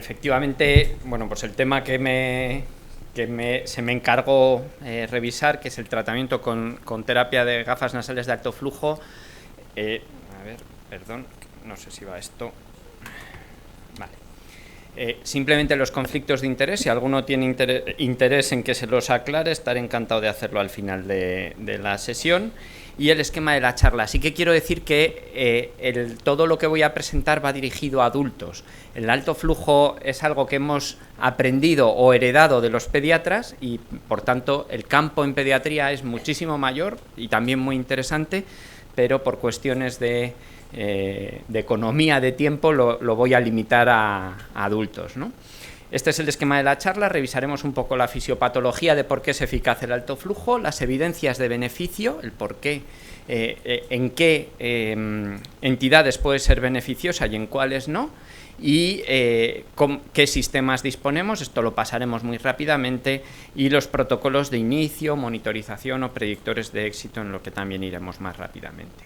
efectivamente, bueno, pues el tema se me encargó revisar, que es el tratamiento con terapia de gafas nasales de alto flujo. A ver, perdón, no sé si va esto. Vale. Simplemente los conflictos de interés, si alguno tiene interés en que se los aclare, estaré encantado de hacerlo al final de la sesión. Y el esquema de la charla. Así que quiero decir que todo lo que voy a presentar va dirigido a adultos. El alto flujo es algo que hemos aprendido o heredado de los pediatras y, por tanto, el campo en pediatría es muchísimo mayor y también muy interesante, pero por cuestiones de economía de tiempo lo voy a limitar a adultos, ¿no? Este es el esquema de la charla. Revisaremos un poco la fisiopatología de por qué es eficaz el alto flujo, las evidencias de beneficio, el por qué, en qué entidades puede ser beneficiosa y en cuáles no, y con qué sistemas disponemos, esto lo pasaremos muy rápidamente, y los protocolos de inicio, monitorización o predictores de éxito, en lo que también iremos más rápidamente.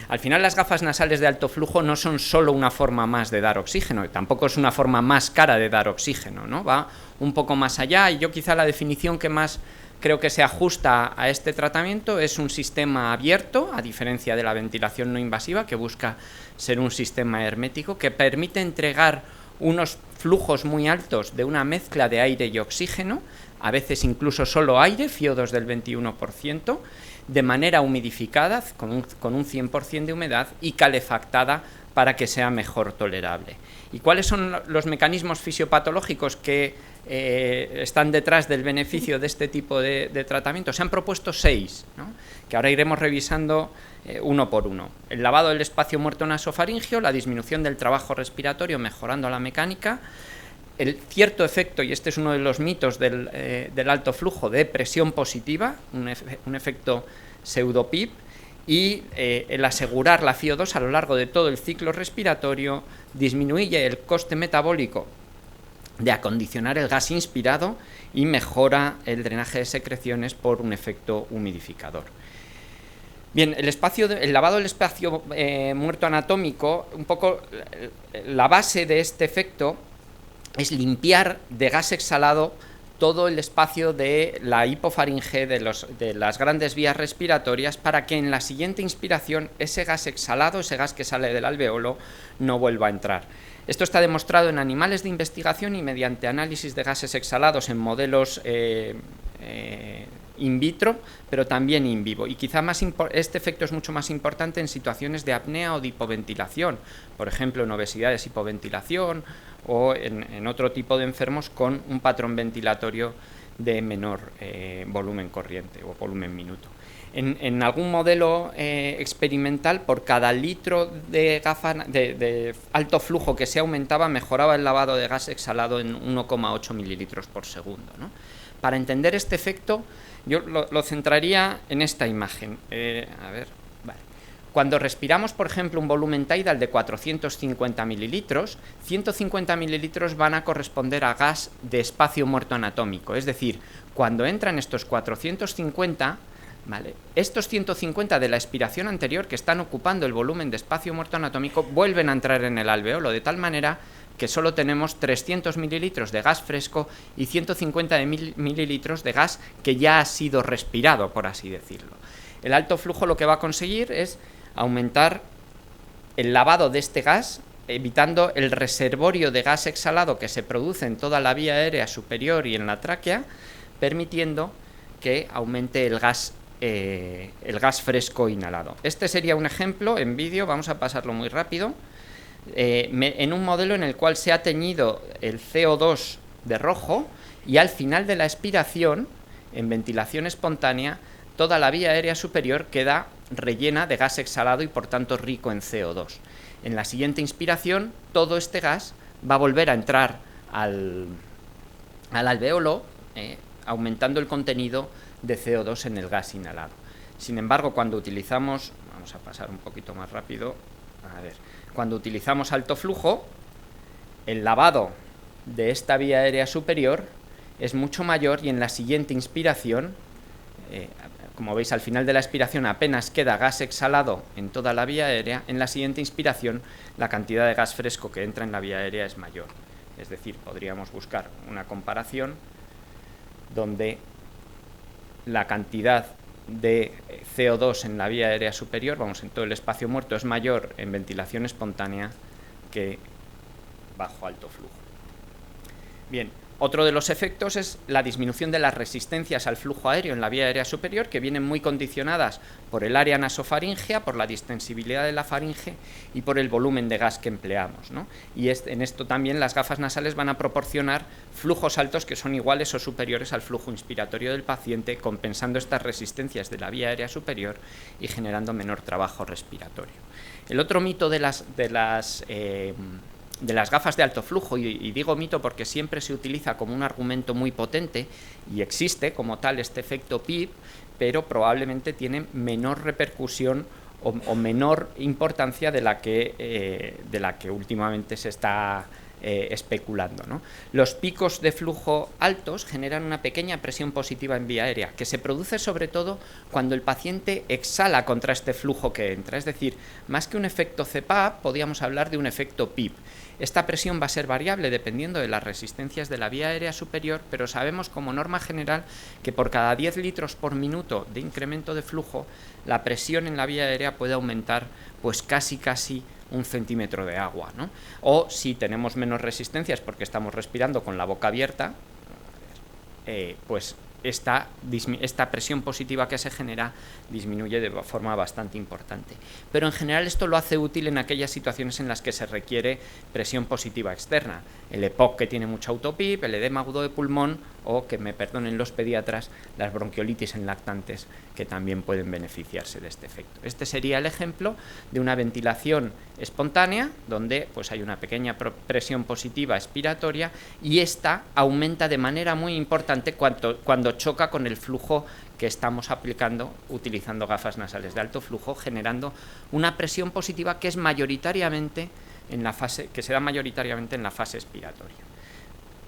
Al final, las gafas nasales de alto flujo no son solo una forma más de dar oxígeno, y tampoco es una forma más cara de dar oxígeno, ¿no? Va un poco más allá, y yo quizá la definición que más creo que se ajusta a este tratamiento es un sistema abierto, a diferencia de la ventilación no invasiva, que busca ser un sistema hermético, que permite entregar unos flujos muy altos de una mezcla de aire y oxígeno, a veces incluso solo aire, FiO2 del 21%, de manera humidificada, con un 100% de humedad, y calefactada para que sea mejor tolerable. ¿Y cuáles son los mecanismos fisiopatológicos que están detrás del beneficio de este tipo de tratamiento? Se han propuesto 6, ¿no?, que ahora iremos revisando uno por uno. El lavado del espacio muerto nasofaringeo, la disminución del trabajo respiratorio mejorando la mecánica, el cierto efecto, y este es uno de los mitos del alto flujo, de presión positiva, un efecto pseudo-PIP, y el asegurar la FiO2 a lo largo de todo el ciclo respiratorio disminuye el coste metabólico de acondicionar el gas inspirado y mejora el drenaje de secreciones por un efecto humidificador. Bien, el lavado del espacio muerto anatómico, un poco la base de este efecto es limpiar de gas exhalado todo el espacio de la hipofaringe, de las grandes vías respiratorias, para que en la siguiente inspiración ese gas exhalado, ese gas que sale del alveolo, no vuelva a entrar. Esto está demostrado en animales de investigación y mediante análisis de gases exhalados en modelos in vitro, pero también in vivo. Y quizá este efecto es mucho más importante en situaciones de apnea o de hipoventilación, por ejemplo en obesidades hipoventilación o en otro tipo de enfermos con un patrón ventilatorio de menor volumen corriente o volumen minuto. En algún modelo experimental, por cada litro de alto flujo que se aumentaba, mejoraba el lavado de gas exhalado en 1,8 mililitros por segundo, ¿no? Para entender este efecto, yo lo centraría en esta imagen. Vale. Cuando respiramos, por ejemplo, un volumen tidal de 450 mililitros, 150 mililitros van a corresponder a gas de espacio muerto anatómico. Es decir, cuando entran estos 450, ¿vale?, estos 150 de la expiración anterior, que están ocupando el volumen de espacio muerto anatómico, vuelven a entrar en el alveolo, de tal manera que solo tenemos 300 mililitros de gas fresco y 150 mililitros de gas que ya ha sido respirado, por así decirlo. El alto flujo lo que va a conseguir es aumentar el lavado de este gas, evitando el reservorio de gas exhalado que se produce en toda la vía aérea superior y en la tráquea, permitiendo que aumente el gas fresco inhalado. Este sería un ejemplo en vídeo, vamos a pasarlo muy rápido, en un modelo en el cual se ha teñido el CO2 de rojo y al final de la expiración, en ventilación espontánea, toda la vía aérea superior queda rellena de gas exhalado y por tanto rico en CO2. En la siguiente inspiración, todo este gas va a volver a entrar al alveolo, aumentando el contenido de CO2 en el gas inhalado. Sin embargo, cuando utilizamos, vamos a pasar un poquito más rápido, cuando utilizamos alto flujo, el lavado de esta vía aérea superior es mucho mayor y en la siguiente inspiración, como veis al final de la expiración apenas queda gas exhalado en toda la vía aérea, en la siguiente inspiración la cantidad de gas fresco que entra en la vía aérea es mayor. Es decir, podríamos buscar una comparación donde la cantidad de CO2 en la vía aérea superior, vamos, en todo el espacio muerto, es mayor en ventilación espontánea que bajo alto flujo. Bien, otro de los efectos es la disminución de las resistencias al flujo aéreo en la vía aérea superior, que vienen muy condicionadas por el área nasofaríngea, por la distensibilidad de la faringe y por el volumen de gas que empleamos, ¿no? Y en esto también las gafas nasales van a proporcionar flujos altos que son iguales o superiores al flujo inspiratorio del paciente, compensando estas resistencias de la vía aérea superior y generando menor trabajo respiratorio. El otro mito de las gafas de alto flujo, y digo mito porque siempre se utiliza como un argumento muy potente, y existe como tal este efecto PIP, pero probablemente tiene menor repercusión o menor importancia de la que últimamente se está especulando, ¿no? Los picos de flujo altos generan una pequeña presión positiva en vía aérea, que se produce sobre todo cuando el paciente exhala contra este flujo que entra. Es decir, más que un efecto CPAP, podríamos hablar de un efecto PIP. Esta presión va a ser variable dependiendo de las resistencias de la vía aérea superior, pero sabemos como norma general que por cada 10 litros por minuto de incremento de flujo, la presión en la vía aérea puede aumentar pues casi 1 centímetro de agua, ¿no? O si tenemos menos resistencias porque estamos respirando con la boca abierta, pues esta presión positiva que se genera disminuye de forma bastante importante. Pero en general esto lo hace útil en aquellas situaciones en las que se requiere presión positiva externa. El EPOC que tiene mucho autopip, el edema agudo de pulmón o, que me perdonen los pediatras, las bronquiolitis en lactantes, que también pueden beneficiarse de este efecto. Este sería el ejemplo de una ventilación espontánea donde pues hay una pequeña presión positiva expiratoria y esta aumenta de manera muy importante cuando choca con el flujo que estamos aplicando utilizando gafas nasales de alto flujo, generando una presión positiva que es mayoritariamente que se da mayoritariamente en la fase expiratoria.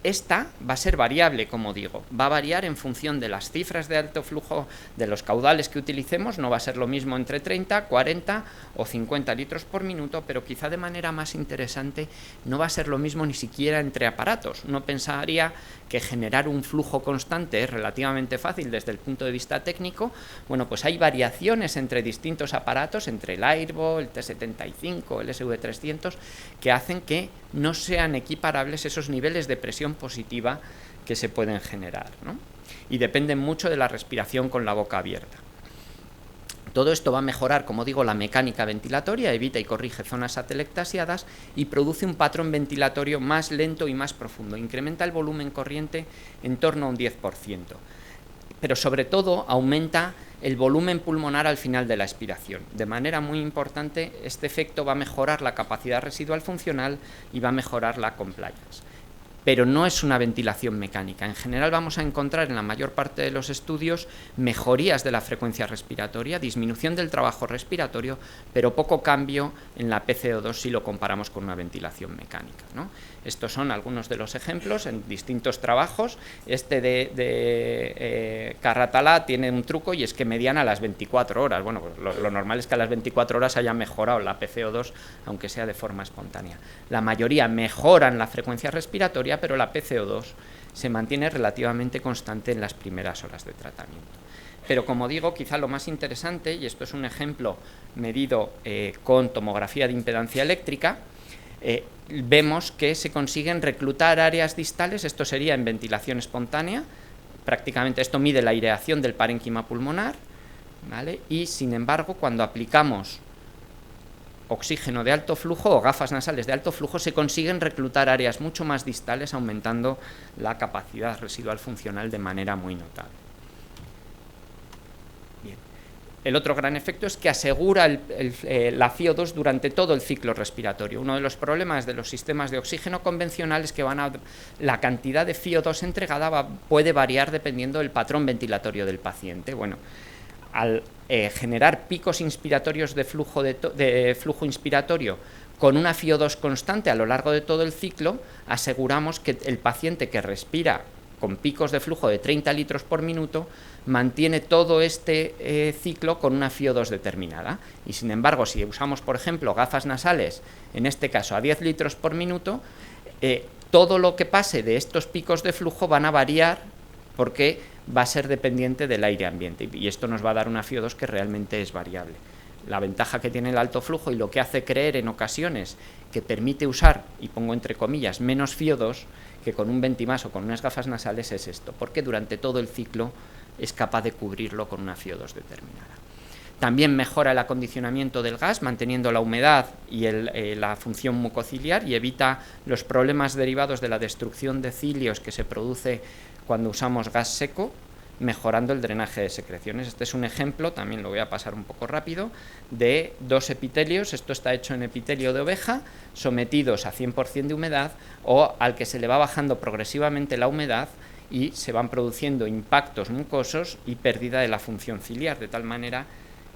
Esta va a ser variable, como digo, va a variar en función de las cifras de alto flujo, de los caudales que utilicemos, no va a ser lo mismo entre 30, 40 o 50 litros por minuto, pero quizá de manera más interesante no va a ser lo mismo ni siquiera entre aparatos. Uno pensaría que generar un flujo constante es relativamente fácil desde el punto de vista técnico. Bueno, pues hay variaciones entre distintos aparatos, entre el Airvo, el T75, el SV300, que hacen que no sean equiparables esos niveles de presión positiva que se pueden generar, ¿no? Y dependen mucho de la respiración con la boca abierta. Todo esto va a mejorar, como digo, la mecánica ventilatoria, evita y corrige zonas atelectasiadas y produce un patrón ventilatorio más lento y más profundo. Incrementa el volumen corriente en torno a un 10%. Pero sobre todo aumenta el volumen pulmonar al final de la expiración. De manera muy importante, este efecto va a mejorar la capacidad residual funcional y va a mejorar la compliance. Pero no es una ventilación mecánica. En general vamos a encontrar en la mayor parte de los estudios mejorías de la frecuencia respiratoria, disminución del trabajo respiratorio, pero poco cambio en la PCO2 si lo comparamos con una ventilación mecánica, ¿no? Estos son algunos de los ejemplos en distintos trabajos. Este de Carratalá tiene un truco y es que median a las 24 horas. Bueno, pues lo normal es que a las 24 horas haya mejorado la PCO2, aunque sea de forma espontánea. La mayoría mejoran la frecuencia respiratoria, pero la PCO2 se mantiene relativamente constante en las primeras horas de tratamiento. Pero como digo, quizá lo más interesante, y esto es un ejemplo medido con tomografía de impedancia eléctrica, vemos que se consiguen reclutar áreas distales. Esto sería en ventilación espontánea, prácticamente esto mide la aireación del parénquima pulmonar, ¿vale? Y sin embargo, cuando aplicamos oxígeno de alto flujo o gafas nasales de alto flujo, se consiguen reclutar áreas mucho más distales, aumentando la capacidad residual funcional de manera muy notable. Bien. El otro gran efecto es que asegura la FiO2 durante todo el ciclo respiratorio. Uno de los problemas de los sistemas de oxígeno convencionales es que la cantidad de FiO2 entregada puede variar dependiendo del patrón ventilatorio del paciente. Bueno, al generar picos inspiratorios de flujo inspiratorio con una FiO2 constante a lo largo de todo el ciclo, aseguramos que el paciente que respira con picos de flujo de 30 litros por minuto mantiene todo este ciclo con una FiO2 determinada. Y sin embargo, si usamos, por ejemplo, gafas nasales, en este caso a 10 litros por minuto, todo lo que pase de estos picos de flujo van a variar porque va a ser dependiente del aire ambiente, y esto nos va a dar una FiO2 que realmente es variable. La ventaja que tiene el alto flujo y lo que hace creer en ocasiones que permite usar, y pongo entre comillas, menos FiO2 que con un Ventimás o con unas gafas nasales es esto, porque durante todo el ciclo es capaz de cubrirlo con una FiO2 determinada. También mejora el acondicionamiento del gas, manteniendo la humedad y la función mucociliar, y evita los problemas derivados de la destrucción de cilios que se produce cuando usamos gas seco, mejorando el drenaje de secreciones. Este es un ejemplo, también lo voy a pasar un poco rápido, de dos epitelios. Esto está hecho en epitelio de oveja, sometidos a 100% de humedad, o al que se le va bajando progresivamente la humedad y se van produciendo impactos mucosos y pérdida de la función ciliar, de tal manera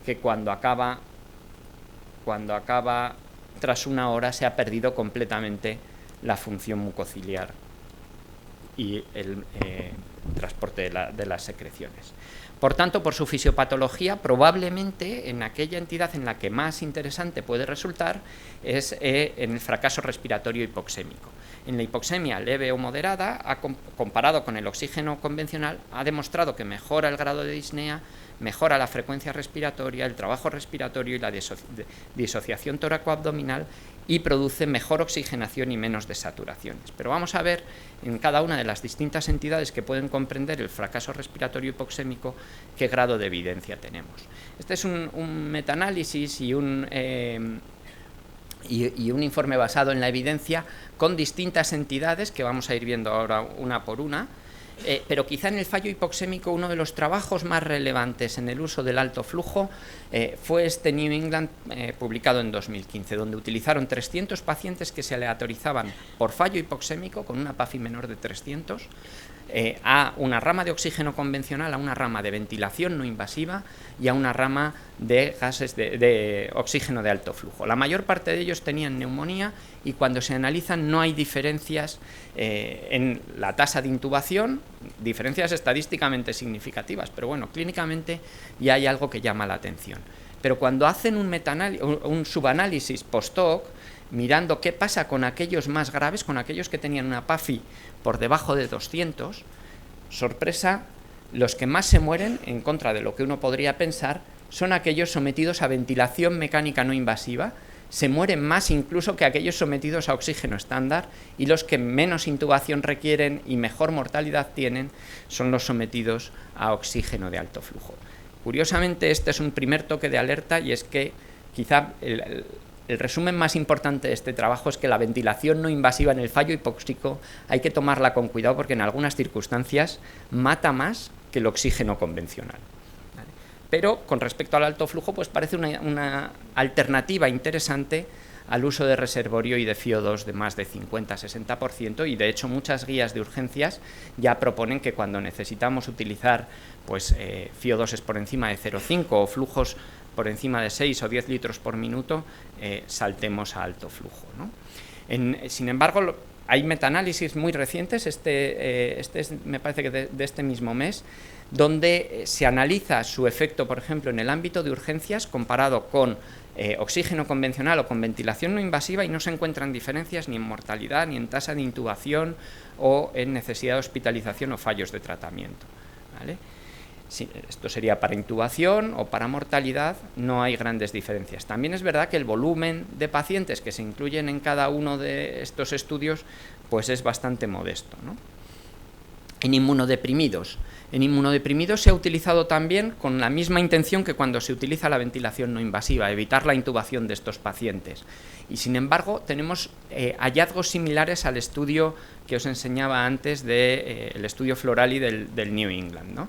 que cuando acaba tras una hora se ha perdido completamente la función mucociliar y el transporte de las secreciones. Por tanto, por su fisiopatología, probablemente en aquella entidad en la que más interesante puede resultar es en el fracaso respiratorio hipoxémico. En la hipoxemia leve o moderada, comparado con el oxígeno convencional, ha demostrado que mejora el grado de disnea, mejora la frecuencia respiratoria, el trabajo respiratorio y la disociación tóraco-abdominal, y produce mejor oxigenación y menos desaturaciones. Pero vamos a ver en cada una de las distintas entidades que pueden comprender el fracaso respiratorio hipoxémico qué grado de evidencia tenemos. Este es un metaanálisis y un informe basado en la evidencia con distintas entidades que vamos a ir viendo ahora una por una. Pero quizá en el fallo hipoxémico uno de los trabajos más relevantes en el uso del alto flujo fue este New England publicado en 2015, donde utilizaron 300 pacientes que se aleatorizaban por fallo hipoxémico con una PAFI menor de 300 a una rama de oxígeno convencional, a una rama de ventilación no invasiva y a una rama de gases de oxígeno de alto flujo. La mayor parte de ellos tenían neumonía, y cuando se analizan no hay diferencias en la tasa de intubación, diferencias estadísticamente significativas, pero bueno, clínicamente ya hay algo que llama la atención. Pero cuando hacen un subanálisis post-hoc, mirando qué pasa con aquellos más graves, con aquellos que tenían una PAFI por debajo de 200, sorpresa, los que más se mueren, en contra de lo que uno podría pensar, son aquellos sometidos a ventilación mecánica no invasiva. Se mueren más incluso que aquellos sometidos a oxígeno estándar, y los que menos intubación requieren y mejor mortalidad tienen son los sometidos a oxígeno de alto flujo. Curiosamente, este es un primer toque de alerta, y es que quizá el resumen más importante de este trabajo es que la ventilación no invasiva en el fallo hipóxico hay que tomarla con cuidado, porque en algunas circunstancias mata más que el oxígeno convencional. Pero con respecto al alto flujo, pues parece una alternativa interesante al uso de reservorio y de FiO2 de más de 50-60%, y de hecho muchas guías de urgencias ya proponen que cuando necesitamos utilizar pues, FiO2 por encima de 0,5 o flujos por encima de 6 o 10 litros por minuto, saltemos a alto flujo, ¿no? Sin embargo, hay metaanálisis muy recientes, me parece que de este mismo mes, donde se analiza su efecto, por ejemplo, en el ámbito de urgencias comparado con oxígeno convencional o con ventilación no invasiva, y no se encuentran diferencias ni en mortalidad, ni en tasa de intubación, o en necesidad de hospitalización o fallos de tratamiento, ¿vale? Sí, esto sería para intubación, o para mortalidad no hay grandes diferencias. También es verdad que el volumen de pacientes que se incluyen en cada uno de estos estudios pues es bastante modesto, ¿no? En inmunodeprimidos se ha utilizado también con la misma intención que cuando se utiliza la ventilación no invasiva, evitar la intubación de estos pacientes. Y sin embargo tenemos hallazgos similares al estudio que os enseñaba antes, el estudio Florali del New England, ¿no?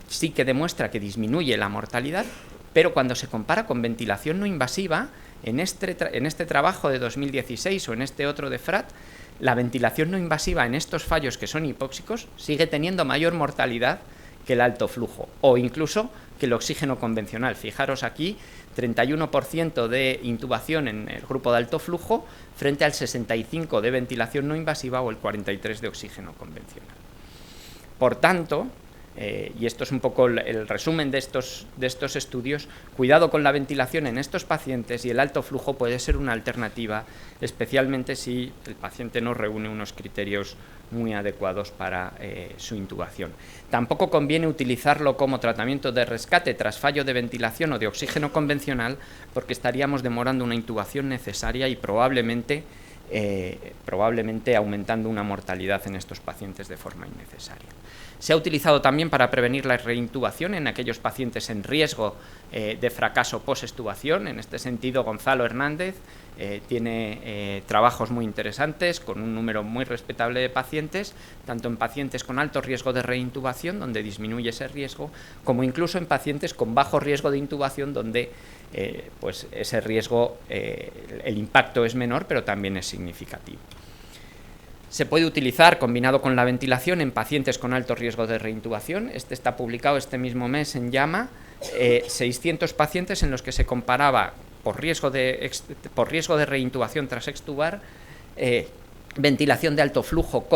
Sí que demuestra que disminuye la mortalidad, pero cuando se compara con ventilación no invasiva, en este trabajo de 2016 o en este otro de Frat, la ventilación no invasiva en estos fallos que son hipóxicos sigue teniendo mayor mortalidad que el alto flujo, o incluso que el oxígeno convencional. Fijaros aquí, 31% de intubación en el grupo de alto flujo frente al 65% de ventilación no invasiva o el 43% de oxígeno convencional. Por tanto, y esto es un poco el resumen de estos estudios, cuidado con la ventilación en estos pacientes, y el alto flujo puede ser una alternativa, especialmente si el paciente no reúne unos criterios muy adecuados para su intubación. Tampoco conviene utilizarlo como tratamiento de rescate tras fallo de ventilación o de oxígeno convencional, porque estaríamos demorando una intubación necesaria y probablemente aumentando una mortalidad en estos pacientes de forma innecesaria. Se ha utilizado también para prevenir la reintubación en aquellos pacientes en riesgo de fracaso post-extubación. En este sentido, Gonzalo Hernández tiene trabajos muy interesantes con un número muy respetable de pacientes, tanto en pacientes con alto riesgo de reintubación, donde disminuye ese riesgo, como incluso en pacientes con bajo riesgo de intubación, donde pues ese riesgo, el impacto es menor, pero también es significativo. Se puede utilizar combinado con la ventilación en pacientes con alto riesgo de reintubación. Este está publicado este mismo mes en JAMA, 600 pacientes en los que se comparaba por riesgo de reintubación tras extubar, ventilación de alto flujo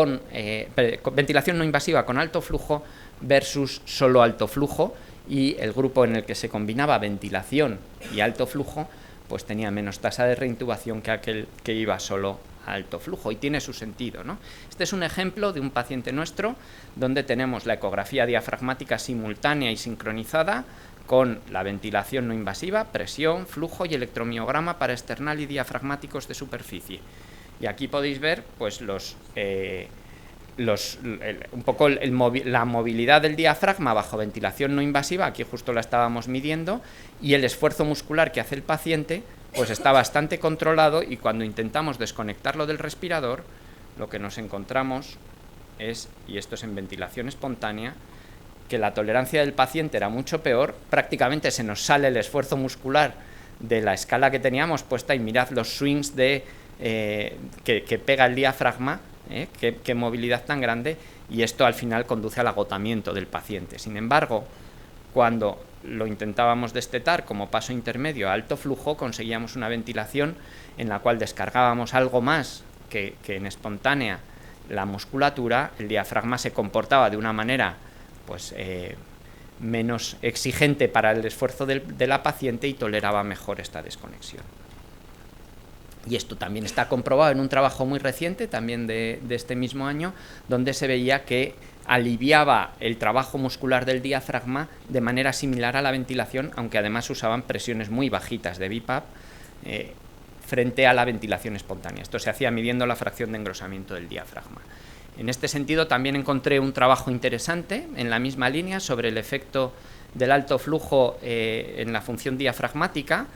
ventilación no invasiva con alto flujo versus solo alto flujo, y el grupo en el que se combinaba ventilación y alto flujo pues tenía menos tasa de reintubación que aquel que iba solo a alto flujo, y tiene su sentido, ¿no? Este es un ejemplo de un paciente nuestro donde tenemos la ecografía diafragmática simultánea y sincronizada con la ventilación no invasiva, presión, flujo y electromiograma para external y diafragmáticos de superficie. Y aquí podéis ver pues un poco la movilidad del diafragma bajo ventilación no invasiva, aquí justo la estábamos midiendo, y el esfuerzo muscular que hace el paciente pues está bastante controlado, y cuando intentamos desconectarlo del respirador, lo que nos encontramos es, y esto es en ventilación espontánea, que la tolerancia del paciente era mucho peor, prácticamente se nos sale el esfuerzo muscular de la escala que teníamos puesta, y mirad los swings que pega el diafragma, qué movilidad tan grande, y esto al final conduce al agotamiento del paciente. Sin embargo, cuando lo intentábamos destetar como paso intermedio a alto flujo, conseguíamos una ventilación en la cual descargábamos algo más que en espontánea la musculatura, el diafragma se comportaba de una manera pues menos exigente para el esfuerzo de la paciente y toleraba mejor esta desconexión. Y esto también está comprobado en un trabajo muy reciente, también de este mismo año, donde se veía que aliviaba el trabajo muscular del diafragma de manera similar a la ventilación, aunque además usaban presiones muy bajitas de BiPAP frente a la ventilación espontánea. Esto se hacía midiendo la fracción de engrosamiento del diafragma. En este sentido, también encontré un trabajo interesante en la misma línea sobre el efecto del alto flujo en la función diafragmática,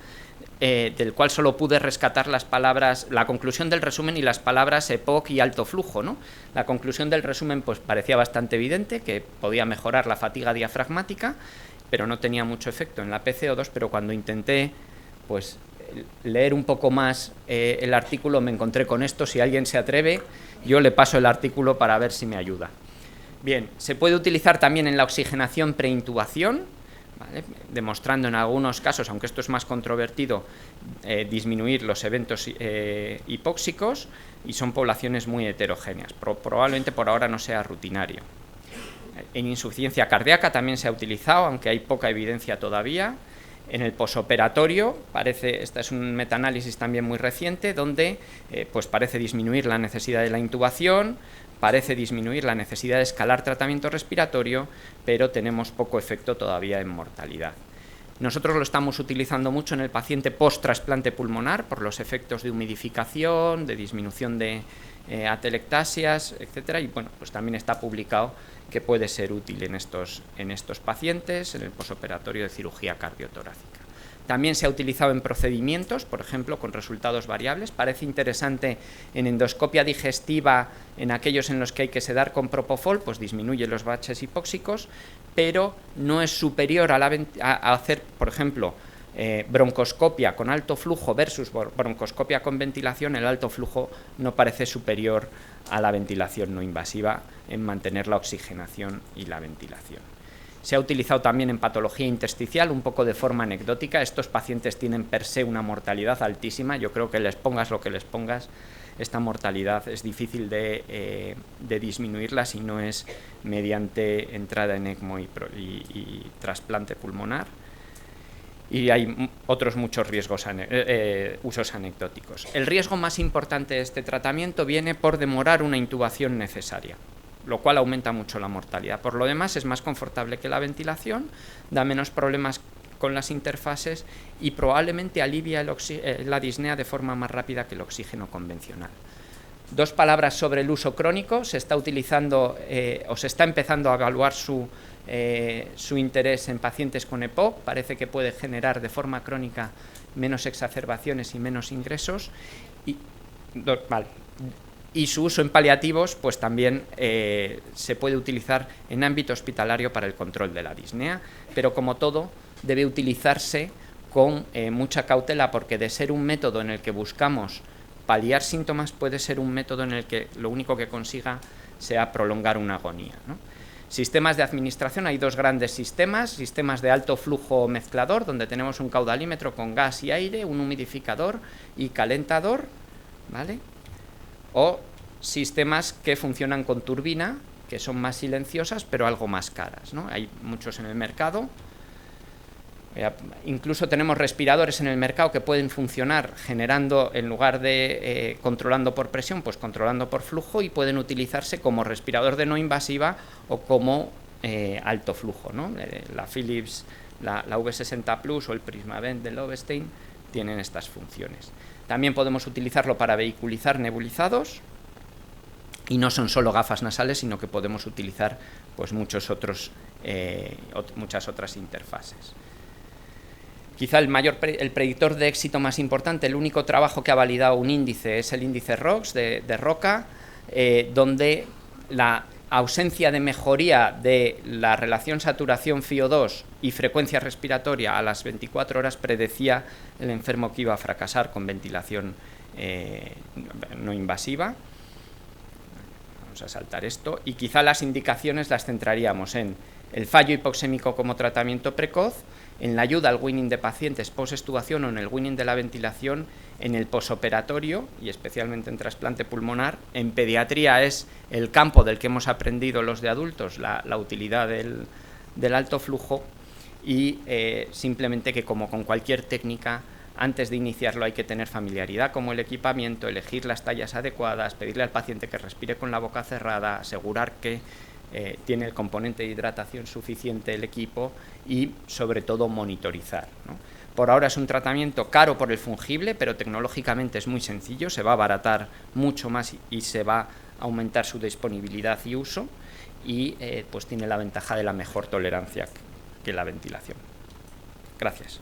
del cual solo pude rescatar las palabras, la conclusión del resumen y las palabras EPOC y alto flujo, ¿no? La conclusión del resumen pues parecía bastante evidente, que podía mejorar la fatiga diafragmática, pero no tenía mucho efecto en la PCO2, pero cuando intenté pues leer un poco más el artículo me encontré con esto. Si alguien se atreve, yo le paso el artículo para ver si me ayuda. Bien, se puede utilizar también en la oxigenación preintubación, ¿vale? Demostrando en algunos casos, aunque esto es más controvertido, disminuir los eventos hipóxicos, y son poblaciones muy heterogéneas. Probablemente por ahora no sea rutinario. En insuficiencia cardíaca también se ha utilizado, aunque hay poca evidencia todavía. En el posoperatorio, este es un metaanálisis también muy reciente, donde pues parece disminuir la necesidad de la intubación, parece disminuir la necesidad de escalar tratamiento respiratorio, pero tenemos poco efecto todavía en mortalidad. Nosotros lo estamos utilizando mucho en el paciente post-trasplante pulmonar por los efectos de humidificación, de disminución de atelectasias, etcétera, y bueno, pues también está publicado que puede ser útil en estos pacientes, en el posoperatorio de cirugía cardiotorácica. También se ha utilizado en procedimientos, por ejemplo, con resultados variables. Parece interesante en endoscopia digestiva, en aquellos en los que hay que sedar con propofol, pues disminuye los baches hipóxicos, pero no es superior a hacer, por ejemplo, broncoscopia con alto flujo versus broncoscopia con ventilación. El alto flujo no parece superior a la ventilación no invasiva en mantener la oxigenación y la ventilación. Se ha utilizado también en patología intersticial, un poco de forma anecdótica. Estos pacientes tienen per se una mortalidad altísima. Yo creo que les pongas lo que les pongas, esta mortalidad es difícil de disminuirla si no es mediante entrada en ECMO y trasplante pulmonar. Y hay otros muchos riesgos, usos anecdóticos. El riesgo más importante de este tratamiento viene por demorar una intubación necesaria, lo cual aumenta mucho la mortalidad. Por lo demás, es más confortable que la ventilación, da menos problemas con las interfases y probablemente alivia la disnea de forma más rápida que el oxígeno convencional. Dos palabras sobre el uso crónico. Se está utilizando o se está empezando a evaluar su interés en pacientes con EPOC. Parece que puede generar de forma crónica menos exacerbaciones y menos ingresos. Y su uso en paliativos pues también se puede utilizar en ámbito hospitalario para el control de la disnea, pero como todo debe utilizarse con mucha cautela, porque de ser un método en el que buscamos paliar síntomas, puede ser un método en el que lo único que consiga sea prolongar una agonía, ¿no? Sistemas de administración, hay dos grandes sistemas de alto flujo mezclador, donde tenemos un caudalímetro con gas y aire, un humidificador y calentador, ¿vale? O sistemas que funcionan con turbina, que son más silenciosas pero algo más caras, ¿no? Hay muchos en el mercado. Incluso tenemos respiradores en el mercado que pueden funcionar generando, en lugar de controlando por presión, pues controlando por flujo, y pueden utilizarse como respirador de no invasiva o como alto flujo, ¿no? La Philips, la V60 Plus o el Prismavent de Lovestein tienen estas funciones. También podemos utilizarlo para vehiculizar nebulizados, y no son solo gafas nasales, sino que podemos utilizar pues muchas otras interfaces. Quizá el predictor de éxito más importante, el único trabajo que ha validado un índice, es el índice ROX de Roca, donde la ausencia de mejoría de la relación saturación FiO2 y frecuencia respiratoria a las 24 horas predecía el enfermo que iba a fracasar con ventilación no invasiva. Vamos a saltar esto. Y quizá las indicaciones las centraríamos en el fallo hipoxémico como tratamiento precoz, en la ayuda al weaning de pacientes post-extubación o en el weaning de la ventilación, en el posoperatorio y especialmente en trasplante pulmonar. En pediatría es el campo del que hemos aprendido los de adultos, la utilidad del alto flujo, y simplemente que, como con cualquier técnica, antes de iniciarlo hay que tener familiaridad como el equipamiento, elegir las tallas adecuadas, pedirle al paciente que respire con la boca cerrada, asegurar que tiene el componente de hidratación suficiente el equipo y, sobre todo, monitorizar, ¿no? Por ahora es un tratamiento caro por el fungible, pero tecnológicamente es muy sencillo, se va a abaratar mucho más y se va a aumentar su disponibilidad y uso, y pues tiene la ventaja de la mejor tolerancia que la ventilación. Gracias.